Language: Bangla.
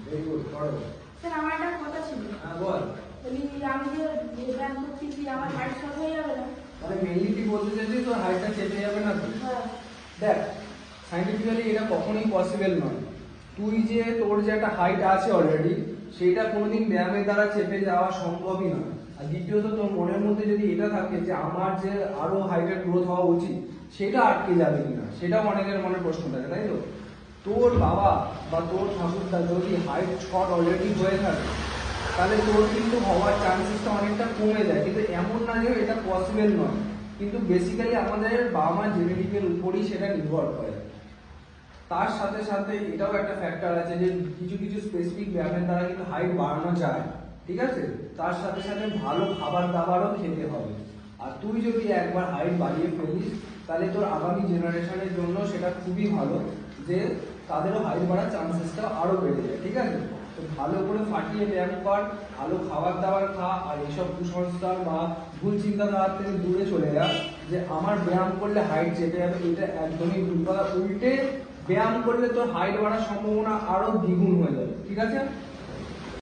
ভেরি গুড, করো। স্যার আমার একটা কথা ছিল। হ্যাঁ বল। আমি যে ব্যায়াম করতেছি আমার হাইট শর্ট হয়ে যাবে না? মানে মেইনলি কি বলতে চাইছিস, তোর হাইটটা চেপে যাবে না তো? হ্যাঁ। দেখ, সাইন্টিফিক্যালি এটা কখনোই পসিবল নয়। তুই যে তোর যে একটা হাইট আছে অলরেডি, সেটা কোনোদিন ব্যায়ামের দ্বারা চেপে যাওয়া সম্ভবই নয়। আর দ্বিতীয়ত তোর মনের মধ্যে যদি এটা থাকে যে আমার যে আরো হাইটের গ্রোথ হওয়া উচিত, সেটা আটকে যাবে কিনা, সেটাও অনেকের মনে প্রশ্ন থাকে, তাই তো? তোর বাবা বা তোর ঠাকুরদা যদি হাইট শর্ট অলরেডি হয়ে থাকে, তাহলে তোর কিন্তু হওয়ার চান্সেসটা অনেকটা কমে যায়। কিন্তু এমন না যে এটা পসিবল নয়, কিন্তু বেসিক্যালি আমাদের বাবা মা জেনেটিকের উপরই সেটা নির্ভর করে। তার সাথে সাথে এটাও একটা ফ্যাক্টর আছে যে কিছু কিছু স্পেসিফিক ব্যায়ামের দ্বারা কিন্তু হাইট বাড়ানো যায়, ঠিক আছে? তার সাথে সাথে ভালো খাবার দাবারও খেতে হবে। আর তুই যদি একবার হাইট বাড়িয়ে ফেলিস, তাহলে তোর আগামী জেনারেশনের জন্য সেটা খুবই ভালো, যে তাদেরও হাইট বাড়ার চান্সেসটা আরও বেড়ে যায়, ঠিক আছে? তো ভালো করে ফাটিয়ে ব্যায়াম কর, ভালো খাবার দাবার খা, আর এইসব কুসংস্কার বা ভুল চিন্তাধারা থেকে দূরে চলে যা যে আমার ব্যায়াম করলে হাইট চেপে যাবে, এটা একদমই ভুল কথা। উল্টে ব্যায়াম করলে তোর হাইট বাড়ার সম্ভাবনা আরো দ্বিগুণ হয়ে যাবে, ঠিক আছে?